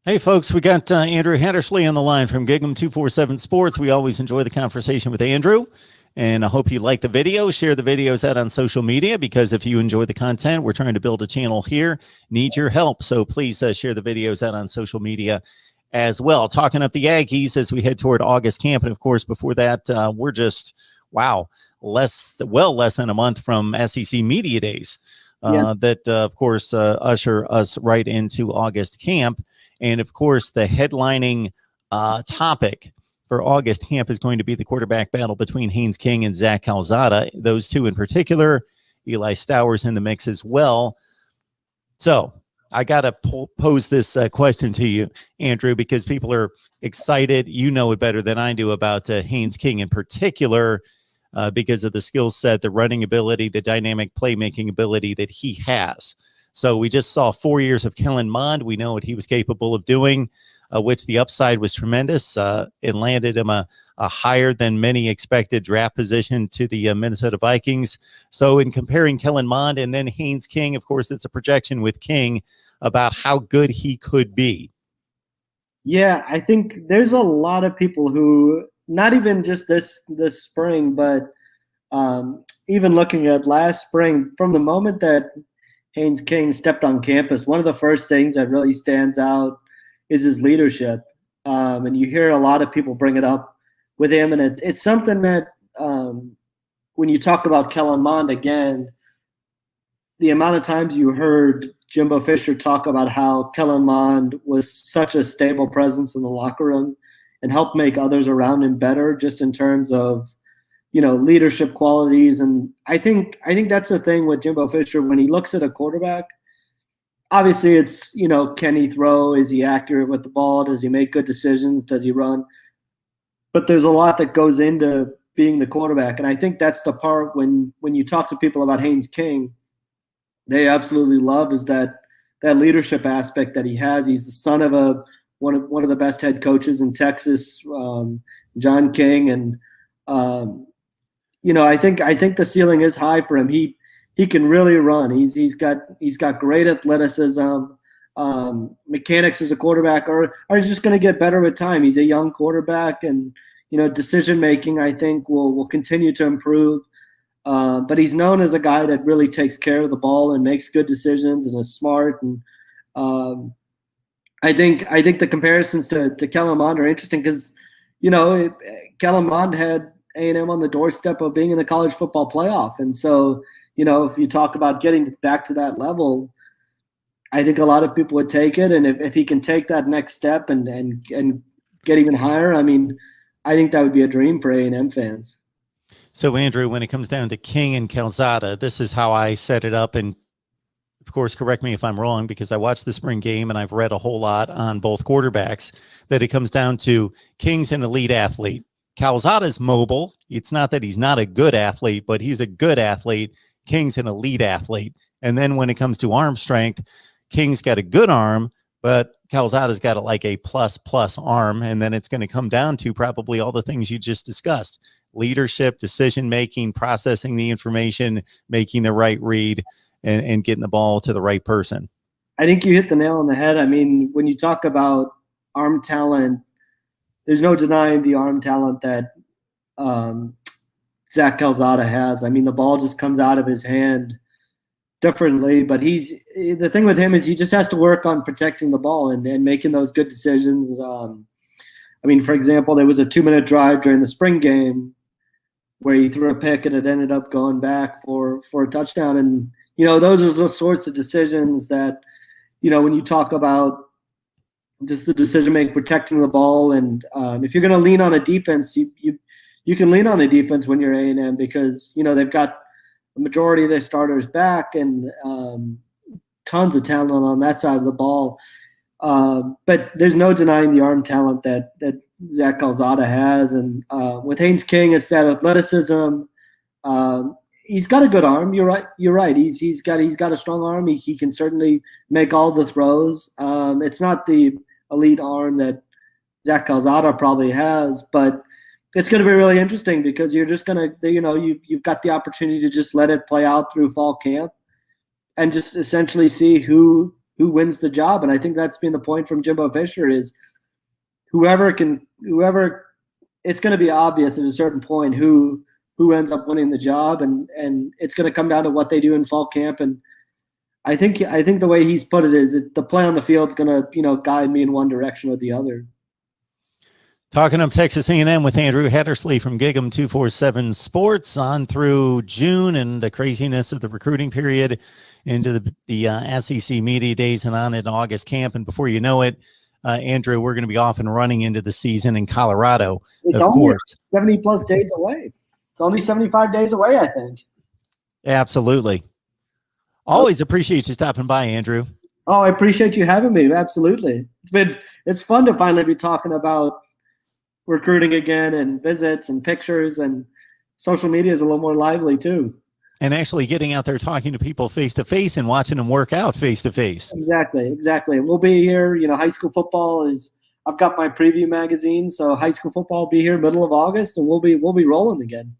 Hey, folks, we got Andrew Hattersley on the line from Gig'em 247 Sports. We always enjoy the conversation with Andrew, and I hope you like the video. Share the videos out on social media because if you enjoy the content, we're trying to build a channel here. Need your help, so please share the videos out on social media as well. Talking up the Aggies as we head toward August camp, and of course, before that, we're just, wow, less than a month from SEC Media Days that, of course, usher us right into August camp. And of course, the headlining topic for August camp is going to be the quarterback battle between Haynes King and Zach Calzada. Those two in particular. Eli Stowers in the mix as well. So I got to pose this question to you, Andrew, because people are excited. You know it better than I do about Haynes King in particular because of the skill set, the running ability, the dynamic playmaking ability that he has. So we just saw 4 years of Kellen Mond. We know what he was capable of doing, which the upside was tremendous. It landed him a higher than many expected draft position to the Minnesota Vikings. So in comparing Kellen Mond and then Haynes King, of course, it's a projection with King about how good he could be. Yeah, I think there's a lot of people who, not even just this spring, but even looking at last spring, from the moment that Haynes King stepped on campus, one of the first things that really stands out is his leadership. And you hear a lot of people bring it up with him. And it's something that when you talk about Kellen Mond again, the amount of times you heard Jimbo Fisher talk about how Kellen Mond was such a stable presence in the locker room and helped make others around him better just in terms of leadership qualities. And I think that's the thing with Jimbo Fisher when he looks at a quarterback. Obviously, it's, can he throw? Is he accurate with the ball? Does he make good decisions? Does he run? But there's a lot that goes into being the quarterback. And I think that's the part when you talk to people about Haynes King, they absolutely love is that leadership aspect that he has. He's the son of one of the best head coaches in Texas, John King. And, I think the ceiling is high for him. He can really run. He's got great athleticism, mechanics as a quarterback, or he's just going to get better with time. He's a young quarterback, and decision making I think will continue to improve. But he's known as a guy that really takes care of the ball and makes good decisions and is smart. And I think the comparisons to Kellen Mond are interesting because Kellen Mond had A&M on the doorstep of being in the college football playoff. And so, if you talk about getting back to that level, I think a lot of people would take it. And if he can take that next step and get even higher, I mean, I think that would be a dream for A&M fans. So, Andrew, when it comes down to King and Calzada, this is how I set it up. And, of course, correct me if I'm wrong, because I watched the spring game and I've read a whole lot on both quarterbacks, that it comes down to King's an elite athlete. Calzada's mobile. It's not that he's not a good athlete, but he's a good athlete. King's an elite athlete. And then when it comes to arm strength, King's got a good arm, but Calzada's got like a plus arm. And then it's going to come down to probably all the things you just discussed: leadership, decision-making, processing the information, making the right read, and getting the ball to the right person. I think you hit the nail on the head. I mean, when you talk about arm talent, there's no denying the arm talent that Zach Calzada has. I mean, the ball just comes out of his hand differently, but the thing with him is he just has to work on protecting the ball and making those good decisions. I mean, for example, there was a 2-minute drive during the spring game where he threw a pick and it ended up going back for a touchdown. And, those are the sorts of decisions that, when you talk about just the decision making, protecting the ball. And if you're going to lean on a defense, you can lean on a defense when you're A&M because, they've got the majority of their starters back and tons of talent on that side of the ball. But there's no denying the arm talent that Zach Calzada has. And with Haynes King, it's that athleticism. He's got a good arm. You're right. He's got a strong arm. He can certainly make all the throws. It's not the elite arm that Zach Calzada probably has, but it's going to be really interesting because you're just going to, you've got the opportunity to just let it play out through fall camp and just essentially see who wins the job. And I think that's been the point from Jimbo Fisher is whoever it's going to be obvious at a certain point who ends up winning the job, and it's going to come down to what they do in fall camp. And I think the way he's put it is the play on the field is going to guide me in one direction or the other. Talking of Texas A&M with Andrew Hattersley from Gig'em 247 Sports on through June and the craziness of the recruiting period into the SEC media days and on in August camp. And before you know it, Andrew, we're going to be off and running into the season in Colorado, it's of only course. 70 plus days away. It's only 75 days away, I think. Absolutely. Always appreciate you stopping by, Andrew. Oh, I appreciate you having me. Absolutely. It's fun to finally be talking about recruiting again and visits and pictures, and social media is a little more lively too. And actually getting out there talking to people face to face and watching them work out face to face. Exactly. We'll be here. High school football I've got my preview magazine, so high school football will be here middle of August, and we'll be rolling again.